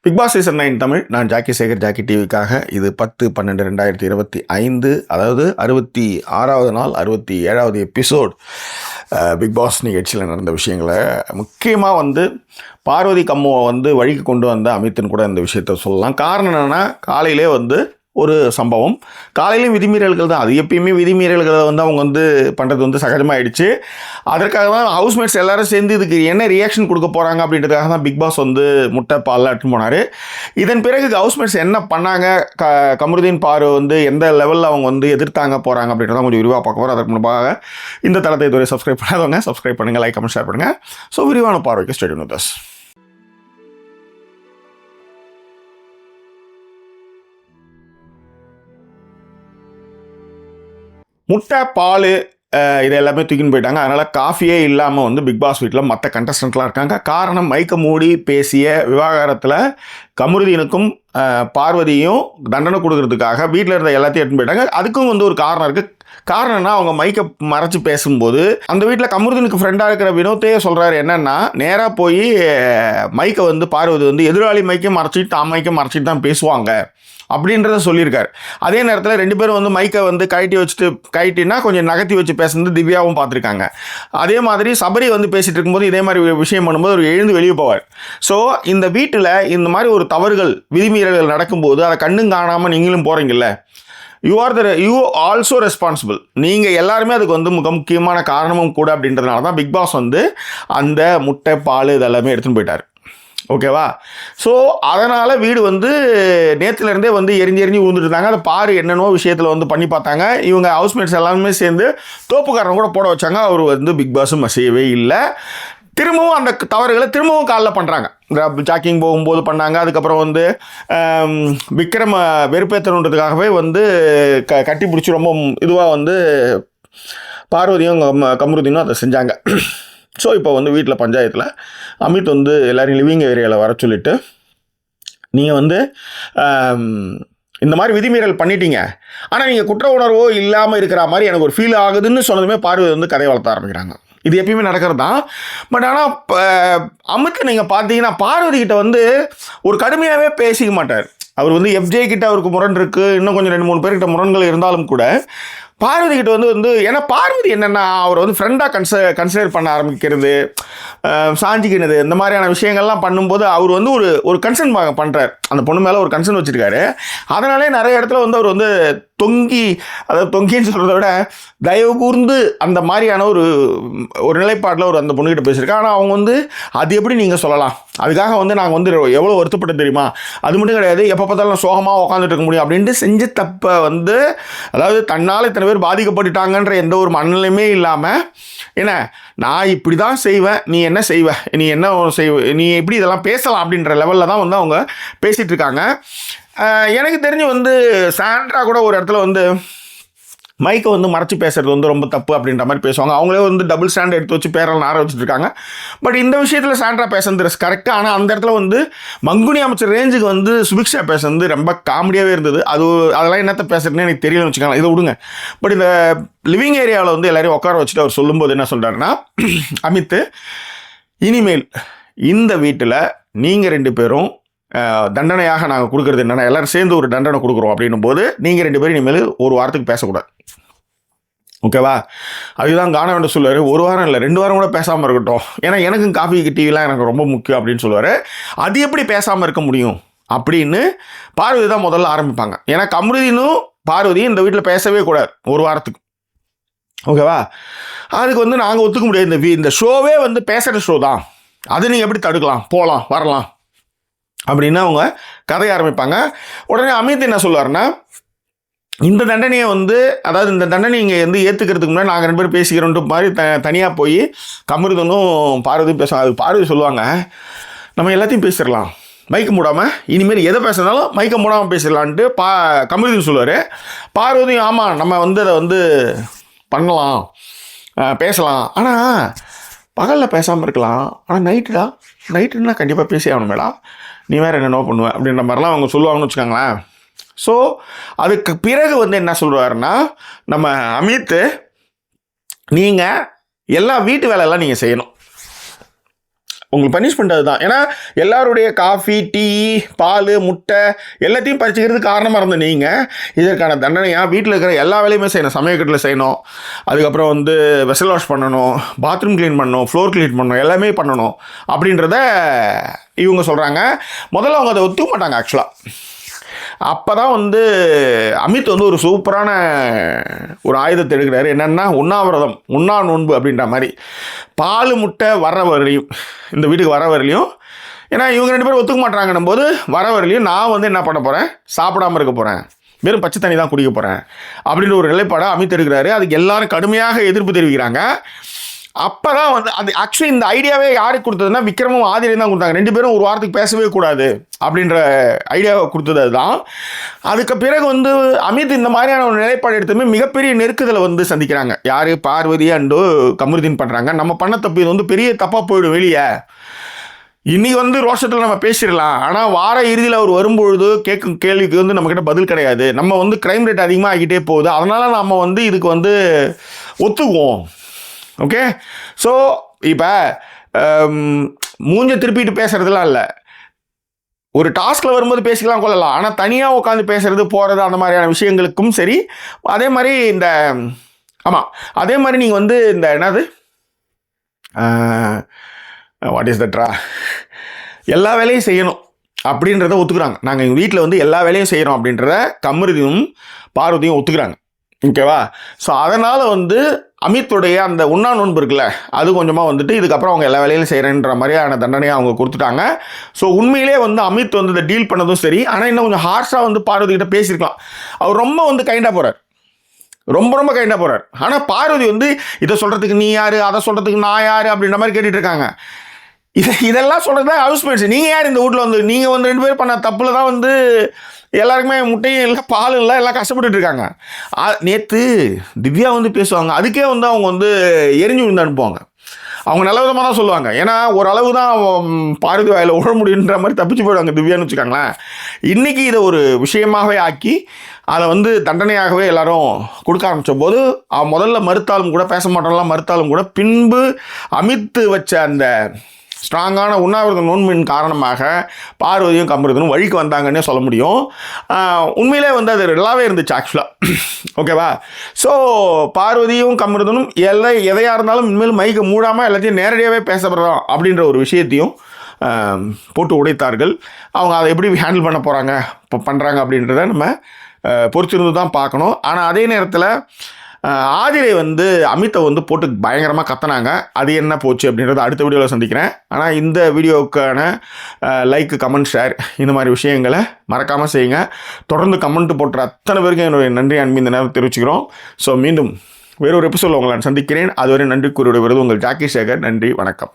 Big Boss season 9 Tamil. நான் Jackie Sekar, Jackie டிவிக்காக. இது 10/12/2025, அதாவது 66வது நாள், 67வது எபிசோட் பிக் பாஸ் நிகழ்ச்சியில் நடந்த விஷயங்களை முக்கியமாக பார்வதி கம்முவை வழிக்கு கொண்டு வந்த அமித்துன்னு கூட இந்த விஷயத்த சொல்லலாம். காரணம் என்னென்னா, காலையிலே ஒரு சம்பவம். காலையிலையும் விதிமீறல்கள் தான். அது எப்பயுமே விதிமீறல்களை அவங்க பண்ணுறது சகஜமாகிடுச்சு. அதற்காக தான் ஹவுஸ்மேட்ஸ் எல்லாரும் சேர்ந்து இதுக்கு என்ன ரியாக்ஷன் கொடுக்க போகிறாங்க அப்படின்றதுக்காக தான் பிக் பாஸ் முட்டை பாலில் எடுத்துன்னு போனார். இதன் பிறகு ஹவுஸ்மேட்ஸ் என்ன பண்ணாங்க, கமருதீன் பாரு எந்த லெவலில் அவங்க எதிர்த்தாங்க போகிறாங்க அப்படின்றத கொஞ்சம் விரிவாக பார்க்க போகிறோம். அதற்கு முன்பாக இந்த தளத்தை இதுவரை சப்ஸ்கிரைப் பண்ணாதவங்க சப்ஸ்கிரைப் பண்ணுங்கள், லைக் கமெண்ட் ஷேர் பண்ணுங்கள். ஸோ விரிவான பார்வைக்கு ஸ்டேட் வித் அஸ். முட்டை பால் இது எல்லாமே தூக்கின்னு போயிட்டாங்க. அதனால் காஃபியே இல்லாமல் பிக் பாஸ் வீட்டில் மற்ற கண்டஸ்டன்ட்லாம் இருக்காங்க. காரணம், மைக்கை மூடி பேசிய விவகாரத்தில் கமருதீனுக்கும் பார்வதியும் தண்டனை கொடுக்கறதுக்காக வீட்டில் இருந்த எல்லாத்தையும் எடுத்துன்னு போயிட்டாங்க. அதுக்கும் ஒரு காரணம் இருக்குது. காரணம்னா, அவங்க மைக்கை மறைச்சி பேசும்போது அந்த வீட்டில் கமருதீனுக்கு ஃப்ரெண்டாக இருக்கிற வினோத்தையே சொல்கிறாரு என்னென்னா, நேராக போய் மைக்கை பார்வதி எதிராளி மைக்கை மறைச்சிட்டு தான் மைக்கை மறைச்சிட்டு தான் பேசுவாங்க அப்படின்றத சொல்லியிருக்காரு. அதே நேரத்தில் ரெண்டு பேரும் மைக்கை கழட்டினா கொஞ்சம் நகர்த்தி வச்சு பேசுனது திவ்யாவும் பார்த்துருக்காங்க. அதே மாதிரி சபரி பேசிகிட்டு இருக்கும்போது இதே மாதிரி விஷயம் பண்ணும்போது அவர் எழுந்து வெளியே போவார். ஸோ இந்த வீட்டில் இந்த மாதிரி ஒரு தவறுகள், விதிமீறல்கள் நடக்கும்போது அதை கண்ணும் காணாமல் நீங்களும் போகிறீங்கல்ல, யூ ஆல்சோ ரெஸ்பான்சிபிள். நீங்கள் எல்லாருமே அதுக்கு மிக முக்கியமான காரணமும் கூட. அப்படின்றதுனால தான் பிக் பாஸ் அந்த முட்டை பால் இதெல்லாமே எடுத்துன்னு போயிட்டார். ஓகேவா? ஸோ அதனால் வீடு நேற்றுலேருந்தே எரிஞ்சு விழுந்துட்டு இருந்தாங்க. அதை பாரு என்னென்னோ விஷயத்தில் பண்ணி பார்த்தாங்க. இவங்க ஹவுஸ்மேட்ஸ் எல்லாருமே சேர்ந்து தோப்புக்காரன் கூட போட வச்சாங்க. அவர் பிக் பாஸும் செய்யவே இல்லை. திரும்பவும் அந்த தவறுகளை திரும்பவும் காலில் பண்ணுறாங்க. ஜாக்கிங் போகும்போது பண்ணாங்க. அதுக்கப்புறம் விக்ரம் வெறுப்பேற்றணுன்றதுக்காகவே கட்டி பிடிச்சி ரொம்ப இதுவாக பார்வதியும் கமருதீனும் அதை செஞ்சாங்க. ஸோ இப்போ வீட்டில் பஞ்சாயத்தில் அமித் எல்லோரையும் லிவிங் ஏரியாவில் வர சொல்லிவிட்டு, நீங்கள் இந்த மாதிரி விதிமீறல் பண்ணிட்டீங்க, ஆனால் நீங்கள் குற்ற உணர்வோ இல்லாமல் இருக்கிற மாதிரி எனக்கு ஒரு ஃபீல் ஆகுதுன்னு சொன்னதுமே பார்வதி கதை வளர்த்த ஆரம்பிக்கிறாங்க. இது எப்பயுமே நடக்கிறது தான். பட் ஆனால் அமித் நீங்கள் பார்த்தீங்கன்னா பார்வதிக்கிட்ட ஒரு கடுமையாகவே பேசிக்க மாட்டார். அவர் எஃப்ஜே கிட்ட அவருக்கு முரண் இருக்குது, இன்னும் கொஞ்சம் 2-3 பேர்கிட்ட முரண்கள் இருந்தாலும் கூட பார்வதி கிட்ட ஏன்னா பார்வதி என்னென்னா, அவர் ஃப்ரெண்டாக கன்சிடர் பண்ண ஆரம்பிக்கிறது, சாஞ்சிக்கினது, இந்த மாதிரியான விஷயங்கள்லாம் பண்ணும்போது அவர் ஒரு கன்சர்ன் பண்ணுறார். அந்த பொண்ணு மேலே ஒரு கன்சர்ன் வச்சுருக்காரு. அதனாலே நிறைய இடத்துல அவர் தொங்கின்னு சொல்கிறத விட தயவு கூர்ந்து அந்த மாதிரியான ஒரு நிலைப்பாட்டில் அந்த பொண்ணுக்கிட்ட பேசியிருக்கேன். ஆனால் அவங்க அது எப்படி நீங்கள் சொல்லலாம், அதுக்காக நாங்கள் எவ்வளோ வருத்தப்பட்டு தெரியுமா, அது மட்டும் கிடையாது, எப்போ பார்த்தாலும் சோகமாக உட்காந்துட்டு இருக்க முடியும் அப்படின்ட்டு செஞ்ச தப்பை அதாவது தன்னால் இத்தனை பேர் பாதிக்கப்பட்டுட்டாங்கன்ற எந்த ஒரு மனநிலையுமே இல்லாமல், என்ன நான் இப்படி தான் செய்வேன், நீ என்ன செய்வ, நீ என்ன செய்வ, நீ எப்படி இதெல்லாம் பேசலாம் அப்படின்ற லெவலில் தான் அவங்க பேசிகிட்டு இருக்காங்க. எனக்கு தெரிஞ்சு சாண்ட்ரா கூட ஒரு இடத்துல மைக்கை மறைச்சி பேசுறது ரொம்ப தப்பு அப்படின்ற மாதிரி பேசுவாங்க. அவங்களே டபுள் ஸ்டாண்ட் எடுத்து வச்சு பேரெல்லாம் ஆர வச்சுருக்காங்க. பட் இந்த விஷயத்தில் சாண்ட்ரா பேசுறது கரெக்டாக. ஆனால் அந்த இடத்துல மங்குனி அமைச்சர் ரேஞ்சுக்கு சுபிக்ஷா பேசுறது ரொம்ப காமெடியாகவே இருந்தது. அதெல்லாம் என்னத்தை பேசுறதுன்னு எனக்கு தெரியலன்னு வச்சுக்கலாம், இதை விடுங்க. பட் இந்த லிவிங் ஏரியாவில் எல்லாரையும் உட்கார வச்சுட்டு அவர் சொல்லும்போது என்ன சொல்கிறாருன்னா, அமித், இனிமேல் இந்த வீட்டில் நீங்கள் 2 பேரும் தண்டனையாக நாங்கள் கொடுக்குறது என்னென்னா, எல்லோரும் சேர்ந்து ஒரு தண்டனை கொடுக்குறோம் அப்படின்னும் போது நீங்கள் 2 பேரும் இனிமேல் ஒரு வாரத்துக்கு பேசக்கூடாது. ஓகேவா? அதுதான் காண வேண்டும் சொல்லுவார். 1 வாரம் இல்லை, 2 வாரம் கூட பேசாமல் இருக்கட்டும், ஏன்னா எனக்கும் காஃபி டிவிலாம் எனக்கு ரொம்ப முக்கியம் அப்படின்னு சொல்லுவார். அது எப்படி பேசாமல் இருக்க முடியும் அப்படின்னு பார்வதி தான் முதல்ல ஆரம்பிப்பாங்க. ஏன்னா கமருதீனும் பார்வதியும் இந்த வீட்டில் பேசவே கூடாது 1 வாரத்துக்கு. ஓகேவா? அதுக்கு நாங்கள் ஒத்துக்க முடியாது. இந்த ஷோவே பேசுகிற ஷோ தான், அது நீங்கள் எப்படி தடுக்கலாம், போகலாம் வரலாம் அப்படின்னு அவங்க கதையை ஆரம்பிப்பாங்க. உடனே அமித் என்ன சொல்லுவார்னா, இந்த தண்டனையை அதாவது இந்த தண்டனை இங்கே ஏற்றுக்கிறதுக்கு முன்னாடி நாங்கள் 2 பேரும் பேசிக்கிறோன்ட்டு மாதிரி தனியாக போய் கமருதனும் பார்வதியும் பேசுவாங்க. அது பார்வதி சொல்லுவாங்க, நம்ம எல்லாத்தையும் பேசிடலாம், மைக்க மூடாமல், இனிமேல் எதை பேசுனாலும் மைக்க மூடாமல் பேசிடலான்ட்டு கமருதன் சொல்லுவார். பார்வதியும் ஆமாம் நம்ம அதை பண்ணலாம், பேசலாம், ஆனால் பகலில் பேசாமல் இருக்கலாம், ஆனால் நைட்டுன்னா கண்டிப்பாக பேசி ஆகணும் மேடம், நீ வேறு என்னென்ன பண்ணுவேன் அப்படின்ற மாதிரிலாம் அவங்க சொல்லுவாங்கன்னு வச்சுக்கோங்களேன். ஸோ அதுக்கு பிறகு என்ன சொல்கிறாருன்னா, நம்ம அமித், நீங்கள் எல்லா வீட்டு வேலையெல்லாம் நீங்கள் செய்யணும், உங்களுக்கு பனிஷ்மெண்ட் அதுதான். ஏன்னா எல்லாருடைய காஃபி, டீ, பால், முட்டை எல்லாத்தையும் பறிச்சுக்கிறதுக்கு காரணமாக இருந்த நீங்கள் இதற்கான தண்டனையாக வீட்டில் இருக்கிற எல்லா வேலையுமே செய்யணும். சமையக்கட்டில் செய்யணும், அதுக்கப்புறம் வந்து வெசல் வாஷ் பண்ணணும், பாத்ரூம் க்ளீன் பண்ணணும், ஃப்ளோர் க்ளீன் பண்ணணும், எல்லாமே பண்ணணும் அப்படின்றத இவங்க சொல்கிறாங்க. முதல்ல அவங்க அதை ஒத்துக்க மாட்டாங்க ஆக்சுவலாக. அப்போ தான் வந்து அமித் வந்து ஒரு சூப்பரான ஒரு ஆயுதத்தை எடுக்கிறாரு. என்னென்னா உண்ணாவிரதம், உண்ணா நோன்பு அப்படின்ற மாதிரி. பால் முட்டை வர வரலையும், இந்த வீட்டுக்கு வர வரலையும், ஏன்னா இவங்க 2 பேரும் ஒத்துக்க மாட்டாங்கன்னும் போது வர வரலையும் நான் வந்து என்ன பண்ண போகிறேன், சாப்பிடாமல் இருக்க போகிறேன், வெறும் பச்சை தண்ணி தான் குடிக்க போகிறேன் அப்படின்ற ஒரு நிலைப்பாடை அமித் எடுக்கிறாரு. அதுக்கு எல்லாரும் கடுமையாக எதிர்ப்பு தெரிவிக்கிறாங்க. அப்போ தான் வந்து அது ஆக்சுவலி இந்த ஐடியாவே யாருக்கு கொடுத்ததுன்னா விக்ரமும் ஆதிரையும் தான் கொடுத்தாங்க. 2 பேரும் ஒரு வாரத்துக்கு பேசவே கூடாது அப்படின்ற ஐடியாவை கொடுத்தது அதுதான். அதுக்கு பிறகு வந்து அமித் இந்த மாதிரியான ஒரு நிலைப்பாடு எடுத்துமே மிகப்பெரிய நெருக்குதலை வந்து சந்திக்கிறாங்க. யார், பார்வதி அண்டு கமருதீன் பண்ணுறாங்க. நம்ம பண்ண தப்பு இது வந்து பெரிய தப்பாக போயிடும் வெளியே. இன்றைக்கி வந்து ரோஷத்தில் நம்ம பேசிடலாம், ஆனால் வார இறுதியில் அவர் வரும்பொழுது கேட்கும் கேள்விக்கு வந்து நம்மக்கிட்ட பதில் கிடையாது. நம்ம வந்து க்ரைம் ரேட் அதிகமாக ஆகிட்டே போகுது, அதனால் நம்ம வந்து இதுக்கு வந்து ஒத்துக்குவோம். ஓகே, ஸோ இப்போ மூஞ்ச திருப்பிட்டு பேசுகிறதுலாம் இல்லை, ஒரு டாஸ்கில் வரும்போது பேசிக்கலாம் கொள்ளலாம், ஆனால் தனியாக உட்காந்து பேசுகிறது போகிறது அந்த மாதிரியான விஷயங்களுக்கும் சரி. அதே மாதிரி இந்த ஆமாம், அதே மாதிரி நீங்கள் வந்து இந்த என்னது வாட் இஸ் தட்ரா எல்லா வேலையும் செய்யணும் அப்படின்றத ஒத்துக்கிறாங்க. நாங்கள் எங்கள் வீட்டில் வந்து எல்லா வேலையும் செய்கிறோம் அப்படின்றத கமருதியும் பார்வதியும் ஒத்துக்கிறாங்க. ஓகேவா? ஸோ அதனால் வந்து அமித்துடைய அந்த உண்ணா நோன்பு இருக்குல்ல, அது கொஞ்சமாக வந்துட்டு இதுக்கப்புறம் அவங்க எல்லா வேலையிலும் செய்கிறேன்ற மாதிரியான தண்டனையை அவங்க கொடுத்துட்டாங்க. ஸோ உண்மையிலே வந்து அமித் வந்து இதை டீல் பண்ணதும் சரி, ஆனால் இன்னும் கொஞ்சம் ஹார்ஷாக வந்து பார்வதிக்கிட்ட பேசியிருக்கலாம். அவர் ரொம்ப வந்து கைண்டாக போகிறார், ரொம்ப கைண்டாக போகிறார். ஆனால் பார்வதி வந்து இதை சொல்கிறதுக்கு நீ யார், அதை சொல்கிறதுக்கு நான் யார் அப்படின்ற மாதிரி கேட்டுட்டு இருக்காங்க. இதெல்லாம் சொல்கிறது தான் ஹவுஸ்மேட்ஸ். நீங்கள் யார் இந்த வீட்டில் வந்து, நீங்கள் வந்து 2 பேர் பண்ண தப்பில் தான் வந்து எல்லாருக்குமே முட்டையும் இல்லை பாலும் இல்லை, எல்லாம் கஷ்டப்பட்டுட்டு இருக்காங்க. நேற்று திவ்யா வந்து பேசுவாங்க, அதுக்கே வந்து அவங்க வந்து எரிஞ்சு விழுந்து அனுப்புவாங்க. அவங்க நல்ல விதமாக தான் சொல்லுவாங்க, ஏன்னா ஓரளவு தான் பார்வதி வாயில் உழ முடியுன்ற மாதிரி தப்பிச்சு போயிடுவாங்க திவ்யான்னு வச்சுக்காங்களேன். இன்றைக்கி இதை ஒரு விஷயமாகவே ஆக்கி அதை வந்து தண்டனையாகவே எல்லாரும் கொடுக்க ஆரம்பித்த போது முதல்ல மறுத்தாலும் கூட, பேச மாட்டோம்லாம் மறுத்தாலும் கூட, பின்பு அமித் வச்ச அந்த ஸ்ட்ராங்கான உண்ணாவிரத நோன்பின் காரணமாக பார்வதியும் கமருதனும் வழிக்கு வந்தாங்கன்னே சொல்ல முடியும். உண்மையிலே வந்து அது நல்லாவே இருந்துச்சு ஆக்சுவலாக. ஓகேவா? ஸோ பார்வதியும் கமருதனும் எதையாக இருந்தாலும் இனிமேல் மைக்கை மூடாமல் எல்லாத்தையும் நேரடியாகவே பேசப்படுறோம் அப்படின்ற ஒரு விஷயத்தையும் போட்டு உடைத்தார்கள். அவங்க அதை எப்படி ஹேண்டில் பண்ண போகிறாங்க, இப்போ பண்ணுறாங்க அப்படின்றத நம்ம பொறுத்திருந்து தான் பார்க்கணும். ஆனால் அதே நேரத்தில் ஆதிரை வந்து அமித்தை வந்து போட்டு பயங்கரமாக கத்தினாங்க. அது என்ன போச்சு அப்படின்றத அடுத்த வீடியோவில் சந்திக்கிறேன். ஆனால் இந்த வீடியோவுக்கான லைக், கமெண்ட், ஷேர் இந்த மாதிரி விஷயங்களை மறக்காமல் செய்யுங்க. தொடர்ந்து கமெண்ட் போட்டுற அத்தனை பேருக்கு என்னுடைய நன்றி அன்பு இந்த நேரம் தெரிவிச்சுக்கிறோம். ஸோ மீண்டும் வேறொரு எபிசோடில் உங்களை நான் சந்திக்கிறேன். அதுவரை நன்றி கூறிய விருது உங்கள் ஜாக்கி சேகர். நன்றி, வணக்கம்.